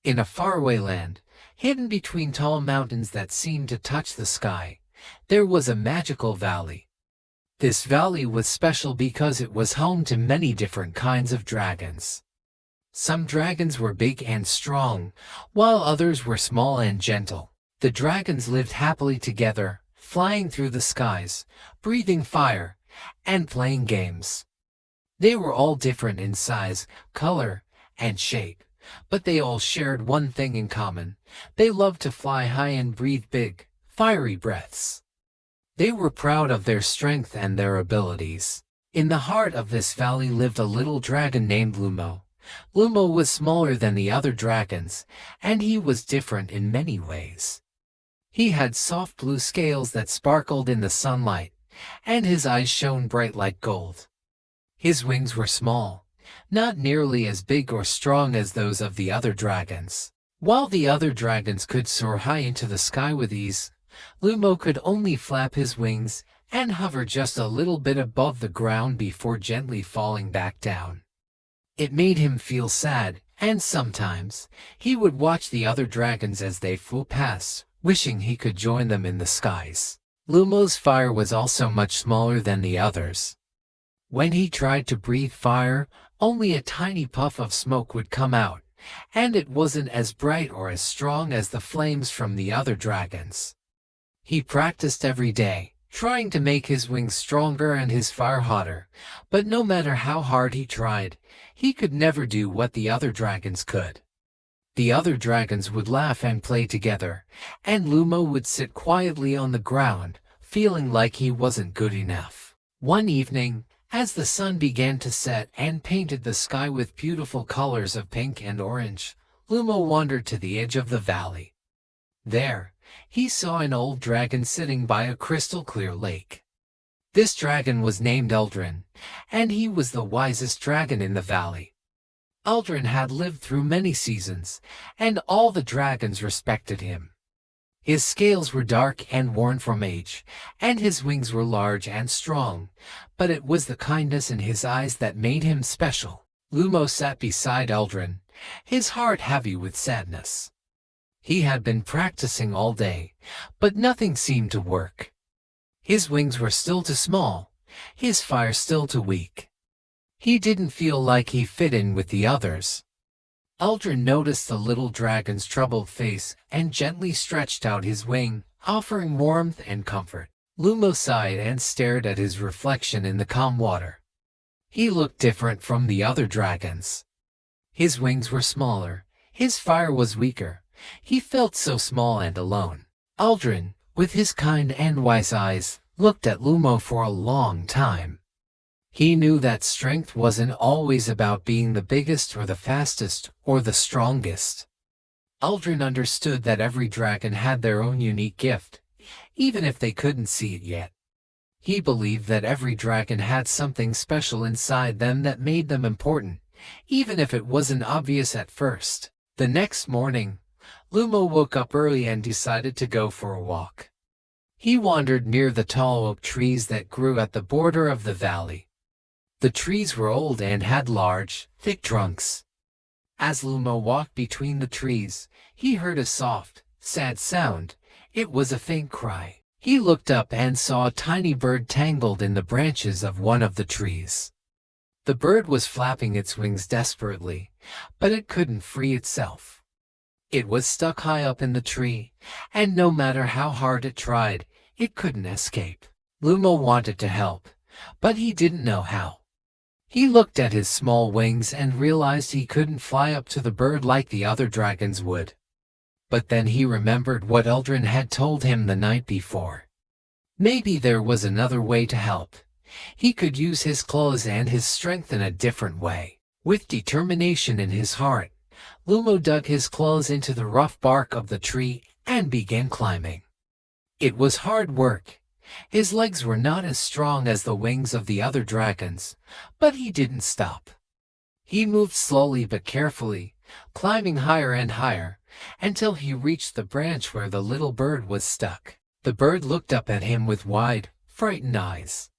In a faraway land, hidden between tall mountains that seemed to touch the sky, there was a magical valley. This valley was special because it was home to many different kinds of dragons. Some dragons were big and strong, while others were small and gentle. The dragons lived happily together, flying through the skies, breathing fire, and playing games. They were all different in size, color, and shape, but they all shared one thing in common. They loved to fly high and breathe big, fiery breaths. They were proud of their strength and their abilities. In the heart of this valley lived a little dragon named Lumo. Lumo was smaller than the other dragons, and he was different in many ways. He had soft blue scales that sparkled in the sunlight, and his eyes shone bright like gold. His wings were small, not nearly as big or strong as those of the other dragons. While the other dragons could soar high into the sky with ease, Lumo could only flap his wings and hover just a little bit above the ground before gently falling back down. It made him feel sad, and sometimes he would watch the other dragons as they flew past, wishing he could join them in the skies. Lumo's fire was also much smaller than the others. When he tried to breathe fire, only a tiny puff of smoke would come out, and it wasn't as bright or as strong as the flames from the other dragons. He practiced every day, trying to make his wings stronger and his fire hotter, but no matter how hard he tried, he could never do what the other dragons could. The other dragons would laugh and play together, and Lumo would sit quietly on the ground, feeling like he wasn't good enough. One evening, as the sun began to set and painted the sky with beautiful colors of pink and orange, Lumo wandered to the edge of the valley. There, he saw an old dragon sitting by a crystal-clear lake. This dragon was named Eldrin, and he was the wisest dragon in the valley. Eldrin had lived through many seasons, and all the dragons respected him. His scales were dark and worn from age, and his wings were large and strong, but it was the kindness in his eyes that made him special. Lumo sat beside Eldrin, his heart heavy with sadness. He had been practicing all day, but nothing seemed to work. His wings were still too small, his fire still too weak. He didn't feel like he fit in with the others. Eldrin noticed the little dragon's troubled face and gently stretched out his wing, offering warmth and comfort. Lumo sighed and stared at his reflection in the calm water. He looked different from the other dragons. His wings were smaller, his fire was weaker. He felt so small and alone. Eldrin, with his kind and wise eyes, looked at Lumo for a long time. He knew that strength wasn't always about being the biggest or the fastest or the strongest. Eldrin understood that every dragon had their own unique gift, even if they couldn't see it yet. He believed that every dragon had something special inside them that made them important, even if it wasn't obvious at first. The next morning, Lumo woke up early and decided to go for a walk. He wandered near the tall oak trees that grew at the border of the valley. The trees were old and had large, thick trunks. As Lumo walked between the trees, he heard a soft, sad sound. It was a faint cry. He looked up and saw a tiny bird tangled in the branches of one of the trees. The bird was flapping its wings desperately, but it couldn't free itself. It was stuck high up in the tree, and no matter how hard it tried, it couldn't escape. Lumo wanted to help, but he didn't know how. He looked at his small wings and realized he couldn't fly up to the bird like the other dragons would. But then he remembered what Eldrin had told him the night before. Maybe there was another way to help. He could use his claws and his strength in a different way. With determination in his heart, Lumo dug his claws into the rough bark of the tree and began climbing. It was hard work. His legs were not as strong as the wings of the other dragons, but he didn't stop. He moved slowly but carefully, climbing higher and higher, until he reached the branch where the little bird was stuck. The bird looked up at him with wide, frightened eyes.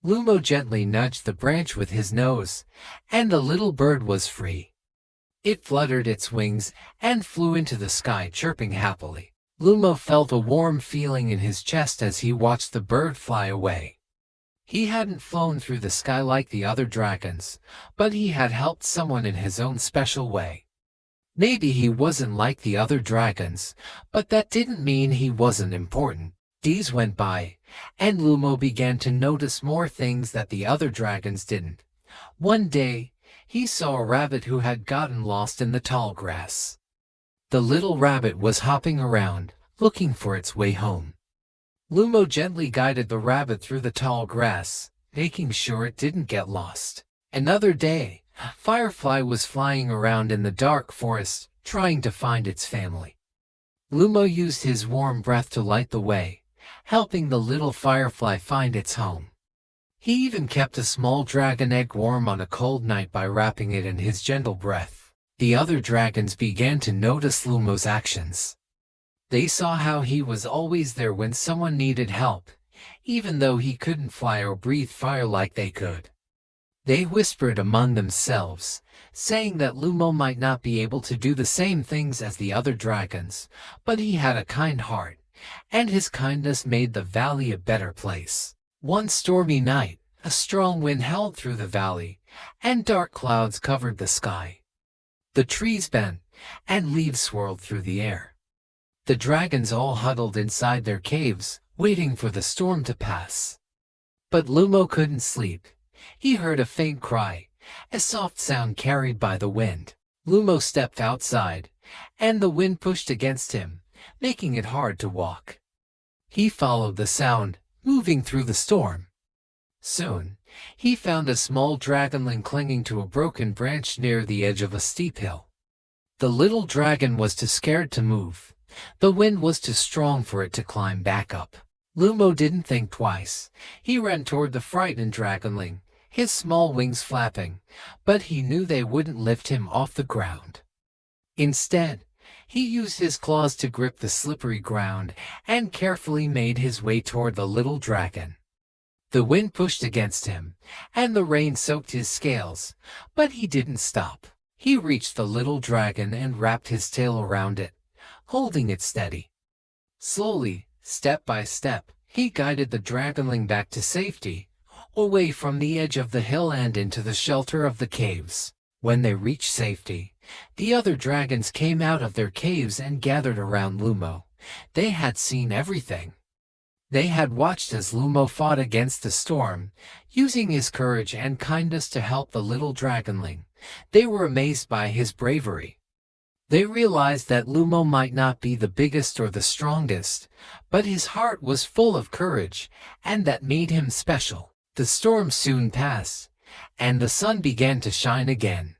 Lumo gently nudged the branch with his nose, and the little bird was free. It fluttered its wings and flew into the sky, chirping happily. Lumo felt a warm feeling in his chest as he watched the bird fly away. He hadn't flown through the sky like the other dragons, but he had helped someone in his own special way. Maybe he wasn't like the other dragons, but that didn't mean he wasn't important. Days went by, and Lumo began to notice more things that the other dragons didn't. One day, he saw a rabbit who had gotten lost in the tall grass. The little rabbit was hopping around, looking for its way home. Lumo gently guided the rabbit through the tall grass, making sure it didn't get lost. Another day, Firefly was flying around in the dark forest, trying to find its family. Lumo used his warm breath to light the way, helping the little firefly find its home. He even kept a small dragon egg warm on a cold night by wrapping it in his gentle breath. The other dragons began to notice Lumo's actions. They saw how he was always there when someone needed help, even though he couldn't fly or breathe fire like they could. They whispered among themselves, saying that Lumo might not be able to do the same things as the other dragons, but he had a kind heart, and his kindness made the valley a better place. One stormy night, a strong wind howled through the valley, and dark clouds covered the sky. The trees bent, and leaves swirled through the air. The dragons all huddled inside their caves, waiting for the storm to pass. But Lumo couldn't sleep. He heard a faint cry, a soft sound carried by the wind. Lumo stepped outside, and the wind pushed against him, making it hard to walk. He followed the sound, moving through the storm. Soon, he found a small dragonling clinging to a broken branch near the edge of a steep hill. The little dragon was too scared to move. The wind was too strong for it to climb back up. Lumo didn't think twice. He ran toward the frightened dragonling, his small wings flapping, but he knew they wouldn't lift him off the ground. Instead, he used his claws to grip the slippery ground and carefully made his way toward the little dragon. The wind pushed against him, and the rain soaked his scales, but he didn't stop. He reached the little dragon and wrapped his tail around it, holding it steady. Slowly, step by step, he guided the dragonling back to safety, away from the edge of the hill and into the shelter of the caves. When they reached safety, the other dragons came out of their caves and gathered around Lumo. They had seen everything. They had watched as Lumo fought against the storm, using his courage and kindness to help the little dragonling. They were amazed by his bravery. They realized that Lumo might not be the biggest or the strongest, but his heart was full of courage, and that made him special. The storm soon passed, and the sun began to shine again.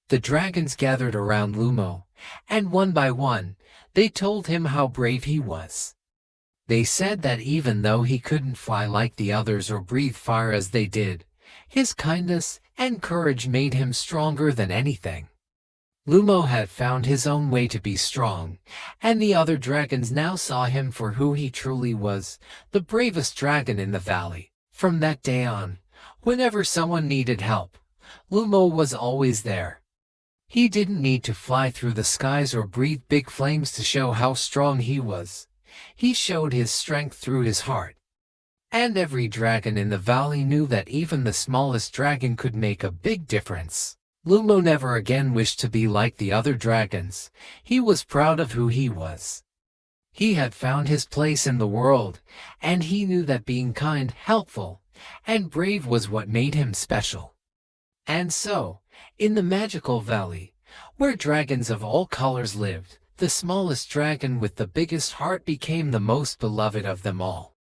The dragons gathered around Lumo, and one by one, they told him how brave he was. They said that even though he couldn't fly like the others or breathe fire as they did, his kindness and courage made him stronger than anything. Lumo had found his own way to be strong, and the other dragons now saw him for who he truly was, the bravest dragon in the valley. From that day on, whenever someone needed help, Lumo was always there. He didn't need to fly through the skies or breathe big flames to show how strong he was. He showed his strength through his heart. And every dragon in the valley knew that even the smallest dragon could make a big difference. Lumo never again wished to be like the other dragons. He was proud of who he was. He had found his place in the world, and he knew that being kind, helpful, and brave was what made him special. And so, in the magical valley, where dragons of all colors lived, the smallest dragon with the biggest heart became the most beloved of them all.